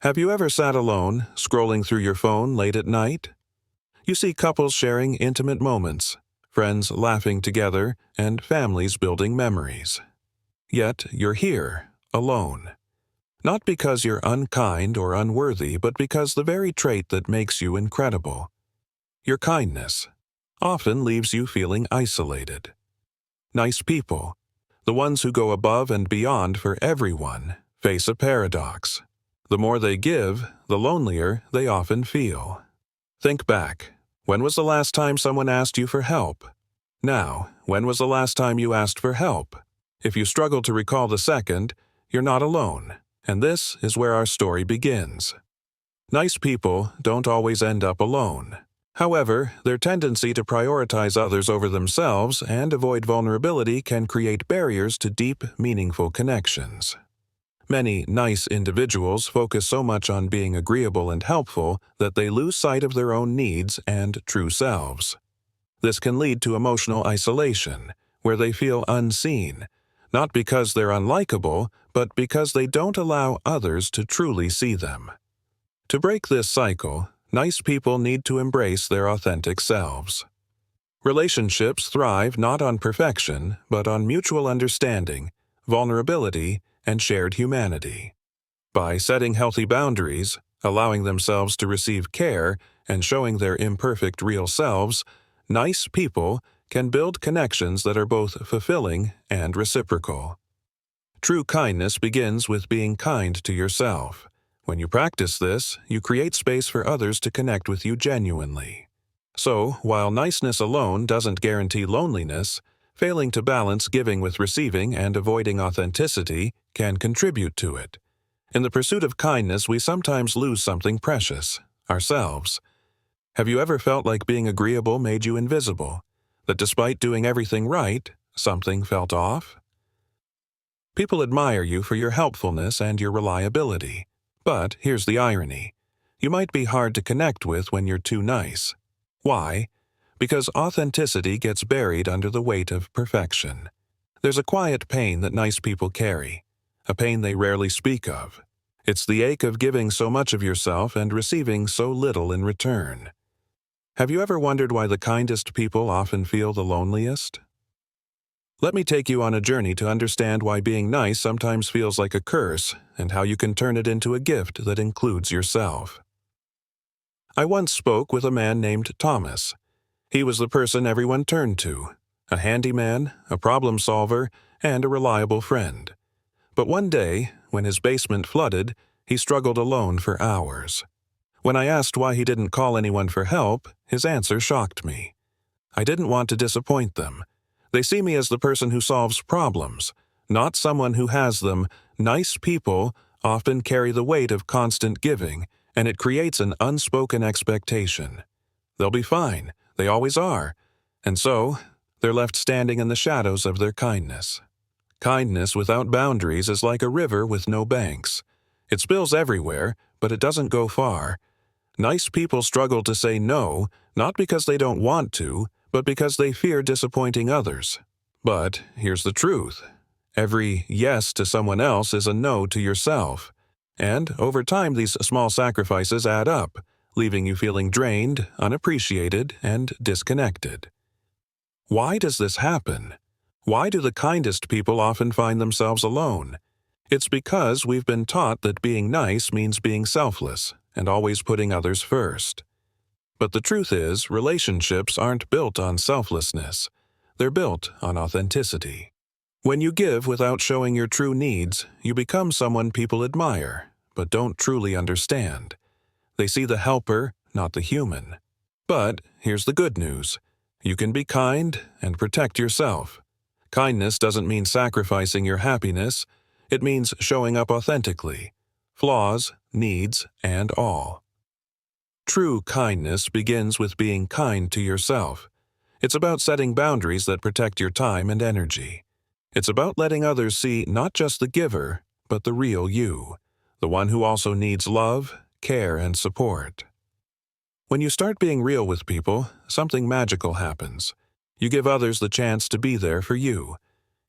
Have you ever sat alone, scrolling through your phone late at night? You see couples sharing intimate moments, friends laughing together, and families building memories. Yet you're here, alone. Not because you're unkind or unworthy, but because the very trait that makes you incredible, your kindness, often leaves you feeling isolated. Nice people, the ones who go above and beyond for everyone, face a paradox. The more they give, the lonelier they often feel. Think back. When was the last time someone asked you for help? Now, when was the last time you asked for help? If you struggle to recall the second, you're not alone, and this is where our story begins. Nice people don't always end up alone. However, their tendency to prioritize others over themselves and avoid vulnerability can create barriers to deep, meaningful connections. Many nice individuals focus so much on being agreeable and helpful that they lose sight of their own needs and true selves. This can lead to emotional isolation, where they feel unseen, not because they're unlikable, but because they don't allow others to truly see them. To break this cycle, nice people need to embrace their authentic selves. Relationships thrive not on perfection, but on mutual understanding, vulnerability, and shared humanity. By setting healthy boundaries, allowing themselves to receive care, and showing their imperfect real selves, nice people can build connections that are both fulfilling and reciprocal. True kindness begins with being kind to yourself. When you practice this, you create space for others to connect with you genuinely. So, while niceness alone doesn't guarantee loneliness, failing to balance giving with receiving and avoiding authenticity can contribute to it. In the pursuit of kindness, we sometimes lose something precious, ourselves. Have you ever felt like being agreeable made you invisible? That despite doing everything right, something felt off? People admire you for your helpfulness and your reliability. But here's the irony. You might be hard to connect with when you're too nice. Why? Because authenticity gets buried under the weight of perfection. There's a quiet pain that nice people carry, a pain they rarely speak of. It's the ache of giving so much of yourself and receiving so little in return. Have you ever wondered why the kindest people often feel the loneliest? Let me take you on a journey to understand why being nice sometimes feels like a curse and how you can turn it into a gift that includes yourself. I once spoke with a man named Thomas. He was the person everyone turned to, a handyman, a problem solver, and a reliable friend. But one day, when his basement flooded, he struggled alone for hours. When I asked why he didn't call anyone for help, his answer shocked me. I didn't want to disappoint them. They see me as the person who solves problems, not someone who has them. Nice people often carry the weight of constant giving, and it creates an unspoken expectation. They'll be fine. They always are. And so, they're left standing in the shadows of their kindness. Kindness without boundaries is like a river with no banks. It spills everywhere, but it doesn't go far. Nice people struggle to say no, not because they don't want to, but because they fear disappointing others. But here's the truth. Every yes to someone else is a no to yourself. And over time, these small sacrifices add up, leaving you feeling drained, unappreciated, and disconnected. Why does this happen? Why do the kindest people often find themselves alone? It's because we've been taught that being nice means being selfless and always putting others first. But the truth is, relationships aren't built on selflessness. They're built on authenticity. When you give without showing your true needs, you become someone people admire, but don't truly understand. They see the helper, not the human. But here's the good news. You can be kind and protect yourself. Kindness doesn't mean sacrificing your happiness. It means showing up authentically, flaws, needs, and all. True kindness begins with being kind to yourself. It's about setting boundaries that protect your time and energy. It's about letting others see not just the giver, but the real you, the one who also needs love, care, and support. When you start being real with people, something magical happens. You give others the chance to be there for you.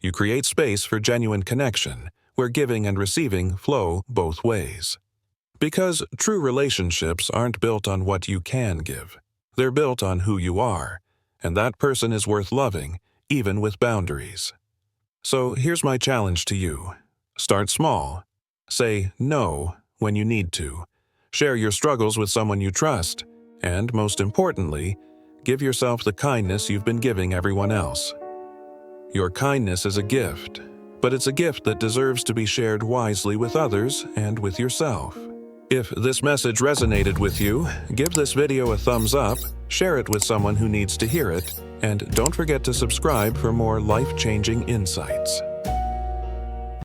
You create space for genuine connection, where giving and receiving flow both ways. Because true relationships aren't built on what you can give. They're built on who you are, and that person is worth loving, even with boundaries. So here's my challenge to you. Start small. Say no when you need to. Share your struggles with someone you trust. And most importantly, give yourself the kindness you've been giving everyone else. Your kindness is a gift, but it's a gift that deserves to be shared wisely with others and with yourself. If this message resonated with you, give this video a thumbs up, share it with someone who needs to hear it, and don't forget to subscribe for more life-changing insights.